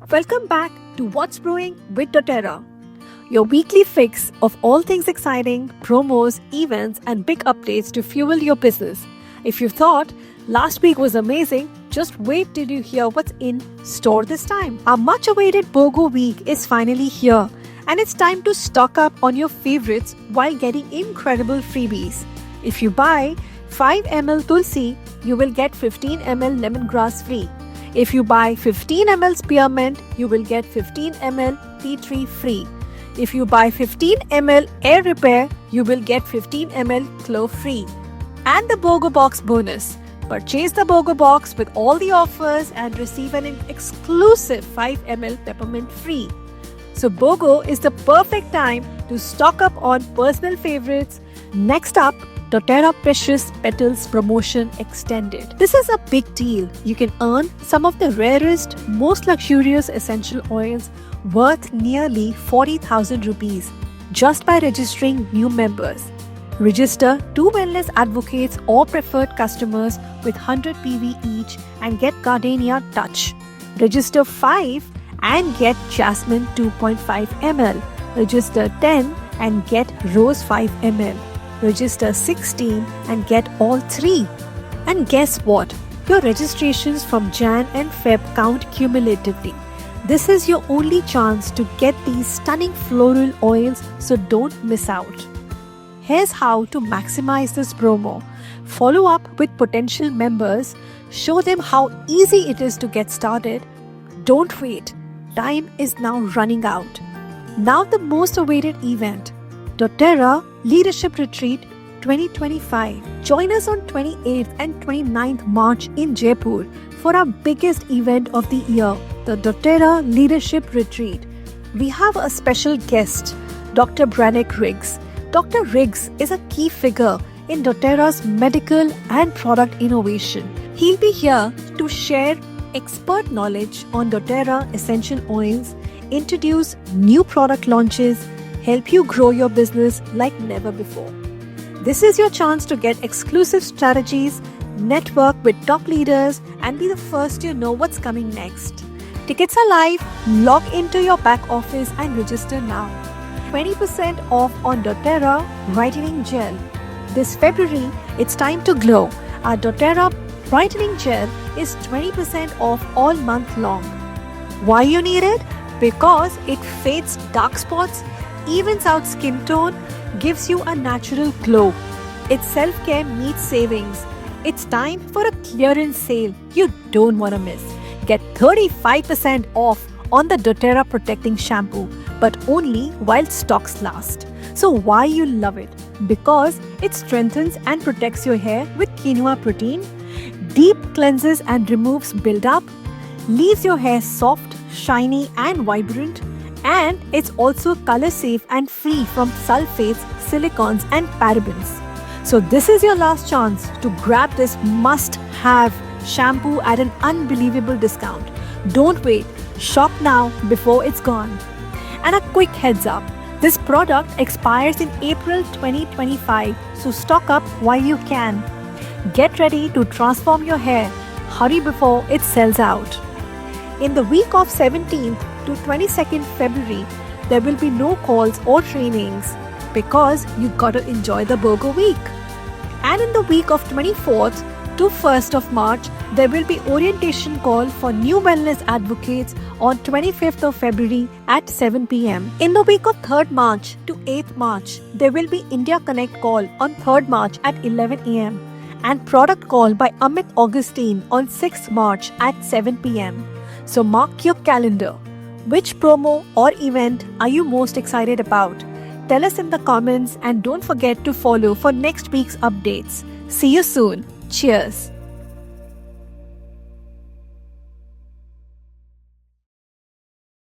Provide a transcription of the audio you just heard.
Welcome back to What's Brewing with doTERRA, your weekly fix of all things exciting, promos, events, and big updates to fuel your business. If you thought last week was amazing, just wait till you hear what's in store this time. Our much awaited BOGO week is finally here, and it's time to stock up on your favorites while getting incredible freebies. If you buy 5 ml Tulsi, you will get 15 ml lemongrass free. If you buy 15 ml spearmint, you will get 15 ml tea tree free. If you buy 15 ml air repair, you will get 15 ml clove free. And the BOGO box bonus. Purchase the BOGO box with all the offers and receive an exclusive 5 ml peppermint free. So BOGO is the perfect time to stock up on personal favorites. Next up, doTERRA Precious Petals Promotion Extended. This is a big deal. You can earn some of the rarest, most luxurious essential oils worth nearly 40,000 rupees just by registering new members. Register 2 wellness advocates or preferred customers with 100 PV each and get Gardenia Touch. Register 5 and get Jasmine 2.5 ml. Register 10 and get Rose 5 ml. Register 16 and get all 3. And guess what? Your registrations from Jan and Feb count cumulatively. This is your only chance to get these stunning floral oils, so don't miss out. Here's how to maximize this promo. Follow up with potential members, show them how easy it is to get started. Don't wait. Time is now running out. Now the most awaited event, doTERRA Leadership Retreat 2025. Join us on 28th and 29th March in Jaipur for our biggest event of the year, the doTERRA Leadership Retreat. We have a special guest, Dr. Brannick Riggs. Dr. Riggs is a key figure in doTERRA's medical and product innovation. He'll be here to share expert knowledge on doTERRA essential oils, introduce new product launches, help you grow your business like never before. This is your chance to get exclusive strategies, network with top leaders, and be the first to know what's coming next. Tickets are live. Log into your back office and register now. 20% off on doTERRA Brightening Gel. This February, it's time to glow. Our doTERRA Brightening Gel is 20% off all month long. Why you need it? Because it fades dark spots, evens out skin tone, gives you a natural glow. It's self-care meets savings. It's time for a clearance sale you don't want to miss. Get 35% off on the doTERRA Protecting Shampoo, but only while stocks last. So why you love it? Because it strengthens and protects your hair with quinoa protein, deep cleanses and removes buildup, leaves your hair soft, shiny and vibrant, and it's also color safe and free from sulfates, silicons and parabens. So this is your last chance to grab this must-have shampoo at an unbelievable discount. Don't wait. Shop now before it's gone. And a quick heads up. This product expires in April 2025, so stock up while you can. Get ready to transform your hair. Hurry before it sells out. In the week of 17th to 22nd February, there will be no calls or trainings because you gotta enjoy the BOGO week. And in the week of 24th to 1st of March, there will be orientation call for new wellness advocates on 25th of February at 7 p.m. In the week of 3rd March to 8th March, there will be India Connect call on 3rd March at 11 a.m. and product call by Amit Augustine on 6th March at 7 p.m. So mark your calendar. Which promo or event are you most excited about? Tell us in the comments and don't forget to follow for next week's updates. See you soon. Cheers.